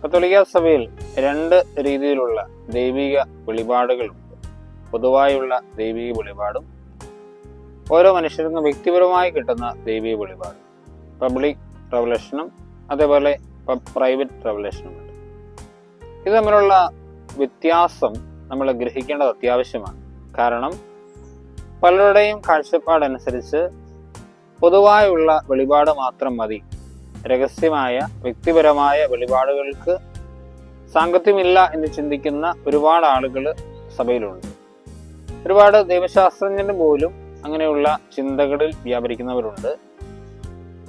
കത്തോലിക്ക സഭയിൽ രണ്ട് രീതിയിലുള്ള ദൈവിക വെളിപാടുകളുണ്ട്. പൊതുവായുള്ള ദൈവിക വെളിപാടും ഓരോ മനുഷ്യർക്കും വ്യക്തിപരമായി കിട്ടുന്ന ദൈവിക വെളിപാടും, പബ്ലിക് റെവലേഷനും അതേപോലെ പ്രൈവറ്റ് റെവലേഷനും ഉണ്ട്. ഇത് തമ്മിലുള്ള വ്യത്യാസം നമ്മൾ ഗ്രഹിക്കേണ്ടത് അത്യാവശ്യമാണ്. കാരണം പലരുടെയും കാഴ്ചപ്പാടനുസരിച്ച് പൊതുവായുള്ള വെളിപാട് മാത്രം മതി, രഹസ്യമായ വ്യക്തിപരമായ വെളിപാടുകൾക്ക് സാങ്കത്യമില്ല എന്ന് ചിന്തിക്കുന്ന ഒരുപാട് ആളുകൾ സഭയിലുണ്ട്. ഒരുപാട് ദൈവശാസ്ത്രജ്ഞന് പോലും അങ്ങനെയുള്ള ചിന്തകളിൽ വ്യാപരിക്കുന്നവരുണ്ട്.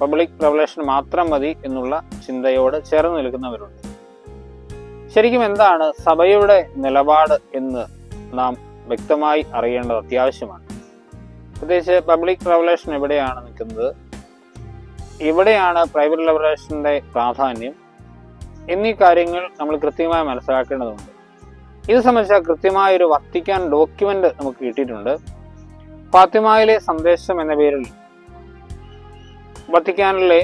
പബ്ലിക് റെവലേഷൻ മാത്രം മതി എന്നുള്ള ചിന്തയോട് ചേർന്ന് നിൽക്കുന്നവരുണ്ട്. ശരിക്കും എന്താണ് സഭയുടെ നിലപാട് എന്ന് നാം വ്യക്തമായി അറിയേണ്ടത് അത്യാവശ്യമാണ്. പ്രത്യേകിച്ച് പബ്ലിക് റെവലേഷൻ എവിടെയാണ് നിൽക്കുന്നത്, എവിടെയാണ് പ്രൈവറ്റ് റെവലേഷന്റെ പ്രാധാന്യം എന്നീ കാര്യങ്ങൾ നമ്മൾ കൃത്യമായി മനസ്സിലാക്കേണ്ടതുണ്ട്. ഇത് സംബന്ധിച്ച കൃത്യമായ ഒരു വത്തിക്കാൻ ഡോക്യുമെന്റ് നമുക്ക് കിട്ടിയിട്ടുണ്ട്. ഫാത്തിമയിലെ സന്ദേശം എന്ന പേരിൽ വത്തിക്കാനിലെ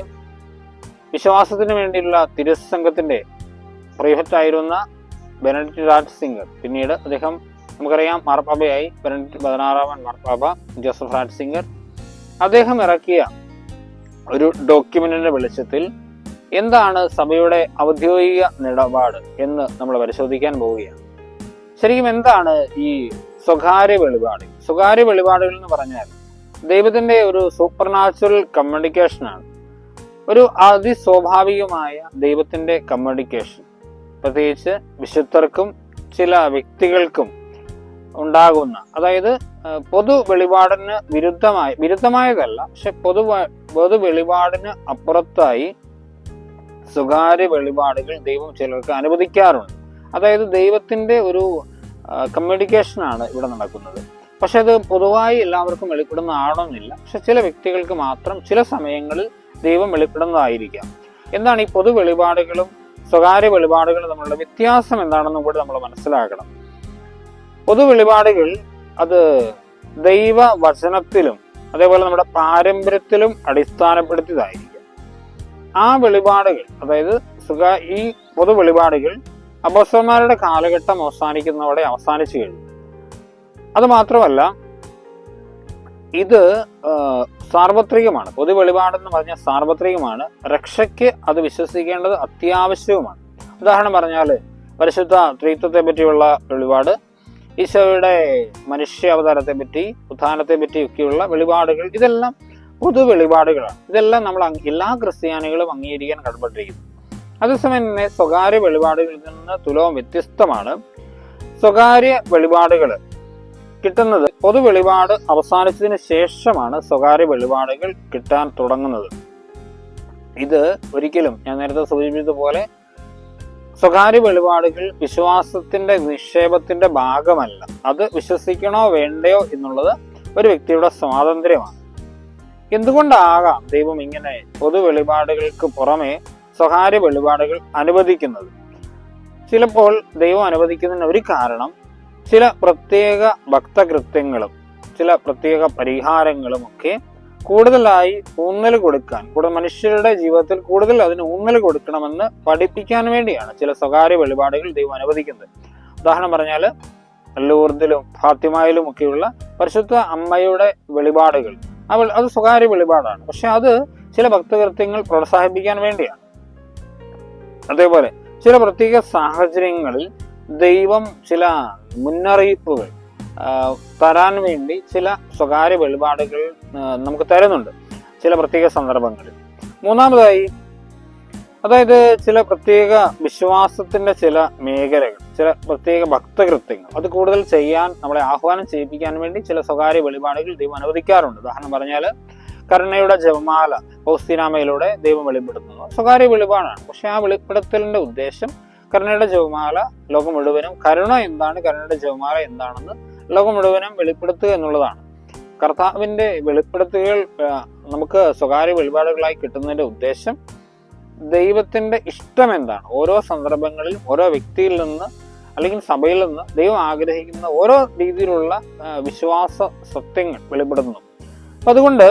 വിശ്വാസത്തിന് വേണ്ടിയുള്ള തിരുസംഘത്തിന്റെ പ്രൈവറ്റായിരുന്ന ബെനഡിക്ട് റാറ്റ്സിംഗർ, പിന്നീട് അദ്ദേഹം നമുക്കറിയാം മാർപ്പാപ്പയായി, ബെനഡിക്ട് 16-ാമൻ മാർപ്പാപ്പ ജോസഫ് റാറ്റ്സിംഗർ, അദ്ദേഹം ഇറക്കിയ ഒരു ഡോക്യുമെന്റിന്റെ വെളിച്ചത്തിൽ എന്താണ് സഭയുടെ ഔദ്യോഗിക നിലപാട് എന്ന് നമ്മൾ പരിശോധിക്കാൻ പോവുകയാണ്. ശരിക്കും എന്താണ് ഈ സ്വകാര്യ വെളിപാട്? സ്വകാര്യ വെളിപാടുകൾ എന്ന് പറഞ്ഞാൽ ദൈവത്തിന്റെ ഒരു സൂപ്പർ നാച്ചുറൽ കമ്മ്യൂണിക്കേഷനാണ്, ഒരു അതിസ്വാഭാവികമായ ദൈവത്തിന്റെ കമ്മ്യൂണിക്കേഷൻ. പ്രത്യേകിച്ച് വിശുദ്ധർക്കും ചില വ്യക്തികൾക്കും ഉണ്ടാകുന്ന, അതായത് പൊതു വെളിപാടിന് വിരുദ്ധമായതല്ല, പക്ഷെ പൊതു വെളിപാടിന് അപ്പുറത്തായി സ്വകാര്യ വെളിപാടുകൾ ദൈവം ചിലർക്ക് അനുവദിക്കാറുണ്ട്. അതായത് ദൈവത്തിന്റെ ഒരു കമ്മ്യൂണിക്കേഷനാണ് ഇവിടെ നടക്കുന്നത്. പക്ഷെ അത് പൊതുവായി എല്ലാവർക്കും വെളിപ്പെടുന്ന ആവണമെന്നില്ല. പക്ഷെ ചില വ്യക്തികൾക്ക് മാത്രം ചില സമയങ്ങളിൽ ദൈവം വെളിപ്പെടുന്നതായിരിക്കാം. എന്താണ് ഈ പൊതു വെളിപാടുകളും സ്വകാര്യ വെളിപാടുകളും തമ്മിലുള്ള വ്യത്യാസം എന്താണെന്നും കൂടി നമ്മൾ മനസ്സിലാക്കണം. പൊതു വെളിപാടുകൾ അത് ദൈവ വചനത്തിലും അതേപോലെ നമ്മുടെ പാരമ്പര്യത്തിലും അടിസ്ഥാനപ്പെടുത്തിയതായിരിക്കും. ആ വെളിപാടുകൾ, അതായത് ഈ പൊതു വെളിപാടുകൾ അപ്പോസ്തലന്മാരുടെ കാലഘട്ടം അവസാനിക്കുന്നതോടെ അവസാനിച്ചു കഴിഞ്ഞു. അത് മാത്രമല്ല, ഇത് സാർവത്രികമാണ്. പൊതു വെളിപാടെന്ന് പറഞ്ഞാൽ സാർവത്രികമാണ്. രക്ഷയ്ക്ക് അത് വിശ്വസിക്കേണ്ടത് അത്യാവശ്യവുമാണ്. ഉദാഹരണം പറഞ്ഞാൽ പരിശുദ്ധ ത്രിത്വത്തെ പറ്റിയുള്ള വെളിപാട്, ഈശോയുടെ മനുഷ്യാവതാരത്തെ പറ്റി, ഉത്ഥാനത്തെ പറ്റിയൊക്കെയുള്ള വെളിപാടുകൾ, ഇതെല്ലാം പൊതു വെളിപാടുകളാണ്. ഇതെല്ലാം നമ്മൾ എല്ലാ ക്രിസ്ത്യാനികളും അംഗീകരിക്കാൻ കടപ്പെട്ടിരിക്കുന്നു. അതേസമയം തന്നെ സ്വകാര്യ വെളിപാടുകളിൽ നിന്ന് തുലവും വ്യത്യസ്തമാണ്. സ്വകാര്യ വെളിപാടുകൾ കിട്ടുന്നത് പൊതു വെളിപാട് അവസാനിച്ചതിന് ശേഷമാണ് സ്വകാര്യ വെളിപാടുകൾ കിട്ടാൻ തുടങ്ങുന്നത്. ഇത് ഒരിക്കലും ഞാൻ നേരത്തെ സൂചിപ്പിച്ചതുപോലെ സ്വകാര്യ വെളിപാടുകൾ വിശ്വാസത്തിന്റെ നിക്ഷേപത്തിന്റെ ഭാഗമല്ല. അത് വിശ്വസിക്കണോ വേണ്ടയോ എന്നുള്ളത് ഒരു വ്യക്തിയുടെ സ്വാതന്ത്ര്യമാണ്. എന്തുകൊണ്ടാകാം ദൈവം ഇങ്ങനെ പൊതു വെളിപാടുകൾക്ക് പുറമെ സ്വകാര്യ വെളിപാടുകൾ അനുവദിക്കുന്നത്? ചിലപ്പോൾ ദൈവം അനുവദിക്കുന്നതിന് ഒരു കാരണം ചില പ്രത്യേക ഭക്തകൃത്യങ്ങളും ചില പ്രത്യേക പരിഹാരങ്ങളും ഒക്കെ കൂടുതലായി ഊന്നൽ കൊടുക്കാൻ, മനുഷ്യരുടെ ജീവിതത്തിൽ കൂടുതൽ അതിന് ഊന്നൽ കൊടുക്കണമെന്ന് പഠിപ്പിക്കാൻ വേണ്ടിയാണ് ചില സ്വകാര്യ വെളിപാടുകൾ ദൈവം അനുവദിക്കുന്നത്. ഉദാഹരണം പറഞ്ഞാൽ ലൂർദിലും ഫാത്തിമയിലും ഒക്കെയുള്ള പരിശുദ്ധ അമ്മയുടെ വെളിപാടുകൾ, അത് സ്വകാര്യ വെളിപാടാണ്. പക്ഷെ അത് ചില ഭക്തകൃത്യങ്ങൾ പ്രോത്സാഹിപ്പിക്കാൻ വേണ്ടിയാണ്. അതേപോലെ ചില പ്രത്യേക സാഹചര്യങ്ങളിൽ ദൈവം ചില മുന്നറിയിപ്പുകൾ തരാൻ വേണ്ടി ചില സ്വകാര്യ വെളിപാടുകൾ നമുക്ക് തരുന്നുണ്ട് ചില പ്രത്യേക സന്ദർഭങ്ങളിൽ. മൂന്നാമതായി, അതായത് ചില പ്രത്യേക വിശ്വാസത്തിന്റെ ചില മേഖലകൾ, ചില പ്രത്യേക ഭക്തകൃത്യങ്ങൾ അത് കൂടുതൽ ചെയ്യാൻ നമ്മളെ ആഹ്വാനം ചെയ്യിപ്പിക്കാൻ വേണ്ടി ചില സ്വകാര്യ വെളിപാടുകൾ ദൈവം അനുവദിക്കാറുണ്ട്. ഉദാഹരണം പറഞ്ഞാൽ കരുണയുടെ ജപമാല ഫൗസ്തീനാമയിലൂടെ ദൈവം വെളിപ്പെടുത്തുന്നു, സ്വകാര്യ വെളിപാടാണ്. പക്ഷെ ആ വെളിപ്പെടുത്തലിന്റെ ഉദ്ദേശം കരുണയുടെ ജപമാല ലോകം മുഴുവനും, കരുണ എന്താണ്, കരുണയുടെ ജപമാല എന്താണെന്ന് ലോകം മുഴുവനും വെളിപ്പെടുത്തുക എന്നുള്ളതാണ്. കർത്താവിന്റെ വെളിപ്പെടുത്തുകൾ നമുക്ക് സ്വകാര്യ വെളിപാടുകളായി കിട്ടുന്നതിന്റെ ഉദ്ദേശം ദൈവത്തിന്റെ ഇഷ്ടം എന്താണ്, ഓരോ സന്ദർഭങ്ങളിൽ ഓരോ വ്യക്തിയിൽ നിന്ന് അല്ലെങ്കിൽ സഭയിൽ നിന്ന് ദൈവം ആഗ്രഹിക്കുന്ന ഓരോ രീതിയിലുള്ള വിശ്വാസ സത്യങ്ങൾ വെളിപ്പെടുത്തുന്നു. അപ്പൊ അതുകൊണ്ട്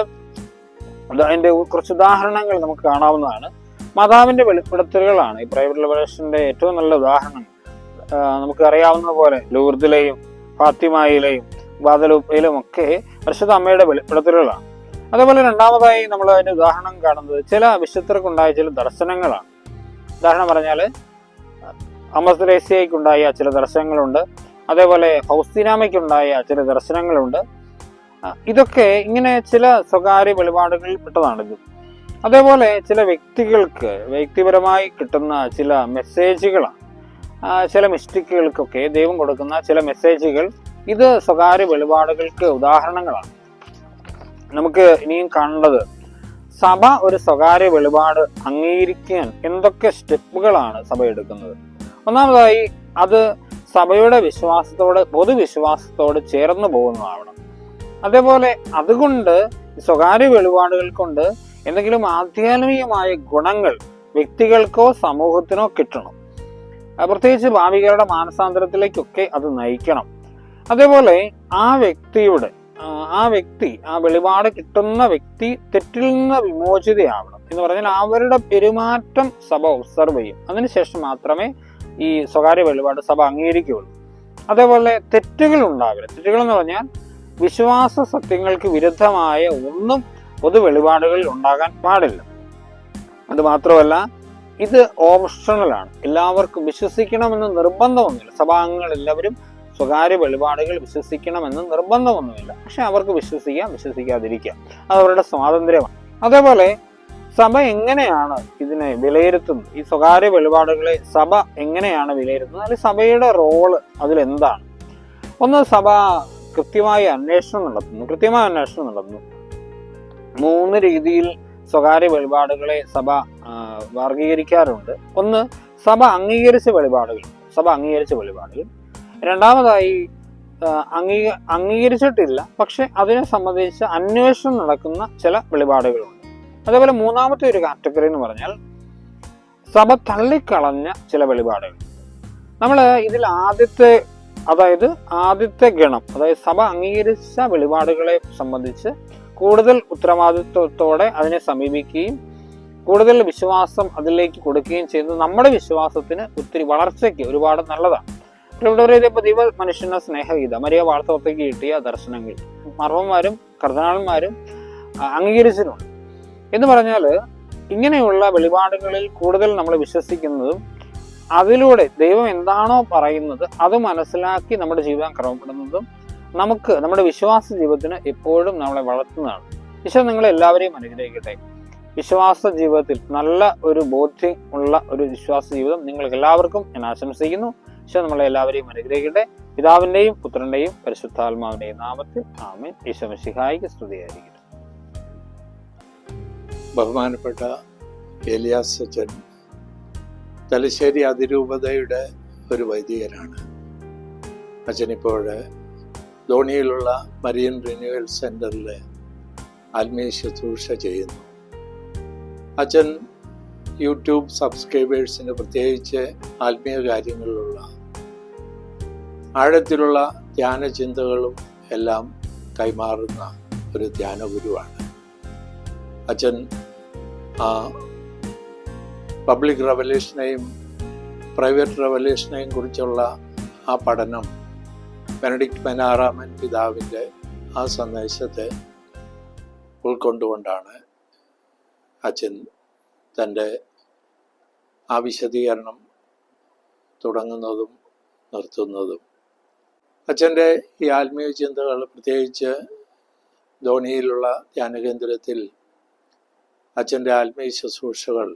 അതിന്റെ കുറച്ച് ഉദാഹരണങ്ങൾ നമുക്ക് കാണാവുന്നതാണ്. മാതാവിന്റെ വെളിപ്പെടുത്തലുകളാണ് ഈ പ്രൈവറ്റ് ലിബറേഷന്റെ ഏറ്റവും നല്ല ഉദാഹരണം. നമുക്ക് അറിയാവുന്ന പോലെ ലൂർദിലെയും ഫാത്തിമയിലെയും ഗുവാദലൂപ്പയിലും ഒക്കെ പരിശുദ്ധ അമ്മയുടെ വെളിപ്പെടുത്തലുകളാണ്. അതേപോലെ രണ്ടാമതായി നമ്മൾ അതിന്റെ ഉദാഹരണം കാണുന്നത് ചില വിശുദ്ധർക്കുണ്ടായ ചില ദർശനങ്ങളാണ്. ഉദാഹരണം പറഞ്ഞാൽ അമ്മ തെരേസ്യയ്ക്കുണ്ടായ ചില ദർശനങ്ങളുണ്ട്, അതേപോലെ ഫൗസ്തീനാമയ്ക്കുണ്ടായ ചില ദർശനങ്ങളുണ്ട്. ഇതൊക്കെ ഇങ്ങനെ ചില സ്വകാര്യ വെളിപാടുകളിൽ പെട്ടതാണിത്. അതേപോലെ ചില വ്യക്തികൾക്ക് വ്യക്തിപരമായി കിട്ടുന്ന ചില മെസ്സേജുകളാണ്. ചില മിസ്റ്റിക്കുകൾക്കൊക്കെ ദൈവം കൊടുക്കുന്ന ചില മെസ്സേജുകൾ, ഇത് സ്വകാര്യ വെളിപാടുകൾക്ക് ഉദാഹരണങ്ങളാണ്. നമുക്ക് ഇനിയും കാണേണ്ടത് സഭ ഒരു സ്വകാര്യ വെളിപാട് അംഗീകരിക്കാൻ എന്തൊക്കെ സ്റ്റെപ്പുകളാണ് സഭ എടുക്കുന്നത്. ഒന്നാമതായി അത് സഭയുടെ വിശ്വാസത്തോട്, പൊതുവിശ്വാസത്തോട് ചേർന്ന് പോകുന്നതാവണം. അതേപോലെ അതുകൊണ്ട് സ്വകാര്യ വെളിപാടുകൾ കൊണ്ട് എന്തെങ്കിലും ആധ്യാത്മികമായ ഗുണങ്ങൾ വ്യക്തികൾക്കോ സമൂഹത്തിനോ കിട്ടണം. പ്രത്യേകിച്ച് ഭാവികളുടെ മാനസാന്തരത്തിലേക്കൊക്കെ അത് നയിക്കണം. അതേപോലെ ആ വ്യക്തി ആ വെളിപാട് കിട്ടുന്ന വ്യക്തി തെറ്റിൽ നിന്ന് വിമോചിതയാവണം. എന്ന് പറഞ്ഞാൽ അവരുടെ പെരുമാറ്റം സഭ ഒബ്സർവ് ചെയ്യും. അതിനുശേഷം മാത്രമേ ഈ സ്വകാര്യ വെളിപാട് സഭ അംഗീകരിക്കുകയുള്ളൂ. അതേപോലെ തെറ്റുകൾ ഉണ്ടാകരുത്. തെറ്റുകൾ എന്ന് പറഞ്ഞാൽ വിശ്വാസ സത്യങ്ങൾക്ക് വിരുദ്ധമായ ഒന്നും പൊതു വെളിപാടുകളിൽ ഉണ്ടാകാൻ പാടില്ല. അത് മാത്രമല്ല, ഇത് ഓപ്ഷണലാണ്. എല്ലാവർക്കും വിശ്വസിക്കണമെന്ന് നിർബന്ധമൊന്നുമില്ല. സഭാംഗങ്ങൾ എല്ലാവരും സ്വകാര്യ വെളിപാടുകൾ വിശ്വസിക്കണമെന്ന് നിർബന്ധമൊന്നുമില്ല. പക്ഷെ അവർക്ക് വിശ്വസിക്കാം, വിശ്വസിക്കാതിരിക്കാം. അത് അവരുടെ സ്വാതന്ത്ര്യമാണ്. അതേപോലെ സഭ എങ്ങനെയാണ് ഇതിനെ വിലയിരുത്തുന്നത്? ഈ സ്വകാര്യ വെളിപാടുകളെ സഭ എങ്ങനെയാണ് വിലയിരുത്തുന്നത്? അല്ലെങ്കിൽ സഭയുടെ റോള് അതിലെന്താണ്? ഒന്ന്, സഭ കൃത്യമായ അന്വേഷണം നടത്തുന്നു. 3 രീതിയിൽ സ്വകാര്യ വെളിപാടുകളെ സഭ വർഗീകരിക്കാറുണ്ട്. ഒന്ന്, സഭ അംഗീകരിച്ച വെളിപാടുകൾ. രണ്ടാമതായി അംഗീകരിച്ചിട്ടില്ല പക്ഷെ അതിനെ സംബന്ധിച്ച് അന്വേഷണം നടക്കുന്ന ചില വെളിപാടുകളുണ്ട്. അതേപോലെ മൂന്നാമത്തെ ഒരു കാറ്റഗറി എന്ന് പറഞ്ഞാൽ സഭ തള്ളിക്കളഞ്ഞ ചില വെളിപാടുകൾ. നമ്മൾ ഇതിൽ ആദ്യത്തെ ഗണം, അതായത് സഭ അംഗീകരിച്ച വെളിപാടുകളെ സംബന്ധിച്ച് കൂടുതൽ ഉത്തരവാദിത്വത്തോടെ അതിനെ സമീപിക്കുകയും കൂടുതൽ വിശ്വാസം അതിലേക്ക് കൊടുക്കുകയും ചെയ്യുന്നത് നമ്മുടെ വിശ്വാസത്തിന് ഒത്തിരി വളർച്ചയ്ക്ക് ഒരുപാട് നല്ലതാണ്. ദൈവ മനുഷ്യന്റെ സ്നേഹഗീത, മരിയ വാർത്തവത്തേക്ക് കിട്ടിയ ദർശനങ്ങൾ മർമ്മന്മാരും കർദിനാളന്മാരും അംഗീകരിച്ചിട്ടുണ്ട്. എന്ന് പറഞ്ഞാൽ ഇങ്ങനെയുള്ള വെളിപാടുകളിൽ കൂടുതൽ നമ്മൾ വിശ്വസിക്കുന്നതും അതിലൂടെ ദൈവം എന്താണോ പറയുന്നത് അത് മനസ്സിലാക്കി നമ്മുടെ ജീവിതം ക്രമപ്പെടുന്നതും നമുക്ക് നമ്മുടെ വിശ്വാസ ജീവിതത്തിന് എപ്പോഴും നമ്മളെ വളർത്തുന്നതാണ്. ഈശോ നിങ്ങളെ എല്ലാവരെയും അനുഗ്രഹിക്കട്ടെ. വിശ്വാസ ജീവിതത്തിൽ നല്ല ഒരു ബോധ്യം ഉള്ള ഒരു വിശ്വാസ ജീവിതം നിങ്ങൾക്ക് എല്ലാവർക്കും ഞാൻ ആശംസിക്കുന്നു. ഈശോ നമ്മളെ എല്ലാവരെയും അനുഗ്രഹിക്കട്ടെ. പിതാവിന്റെയും പുത്രന്റെയും പരിശുദ്ധാത്മാവിന്റെയും നാമത്തിൽ ആമേൻ. ഈശോ മിശിഹായിക്ക് സ്തുതിയായിരിക്കട്ടെ. ബഹുമാനപ്പെട്ട ഏലിയാസ് അച്ഛൻ തലശ്ശേരി അതിരൂപതയുടെ ഒരു വൈദികനാണ്. അച്ഛനിപ്പോൾ ധോണിയിലുള്ള മരിയൻ റിന്യൂവൽ സെന്ററിൽ ആത്മീയ ശുശ്രൂഷ ചെയ്യുന്നു. അച്ഛൻ യൂട്യൂബ് സബ്സ്ക്രൈബേഴ്സിന് പ്രത്യേകിച്ച് ആത്മീയ കാര്യങ്ങളിലുള്ള ആഴത്തിലുള്ള ധ്യാന ചിന്തകളും എല്ലാം കൈമാറുന്ന ഒരു ധ്യാന ഗുരുവാണ്. അച്ഛൻ പബ്ലിക് റെവലേഷനെയും പ്രൈവറ്റ് റെവലേഷനെയും കുറിച്ചുള്ള ആ പഠനം ബെനഡിക്ട് 16 പിതാവിൻ്റെ ആ സന്ദേശത്തെ ഉൾക്കൊണ്ടുകൊണ്ടാണ് അച്ഛൻ തൻ്റെ ആ വിശദീകരണം തുടങ്ങുന്നതും നിർത്തുന്നതും. അച്ഛൻ്റെ ഈ ആത്മീയ ചിന്തകൾ പ്രത്യേകിച്ച് ധോണിയിലുള്ള ധ്യാനകേന്ദ്രത്തിൽ അച്ഛൻ്റെ ആത്മീയ ശുശ്രൂഷകൾ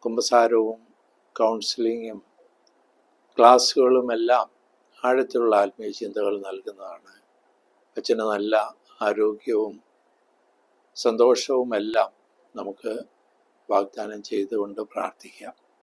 കുമ്പസാരവും കൗൺസിലിങ്ങും ക്ലാസ്സുകളുമെല്ലാം ആഴത്തിലുള്ള ആത്മീയ ചിന്തകൾ നൽകുന്നതാണ്. അച്ഛന് നല്ല ആരോഗ്യവും സന്തോഷവും എല്ലാം നമുക്ക് വാഗ്ദാനം ചെയ്തുകൊണ്ട് പ്രാർത്ഥിക്കാം.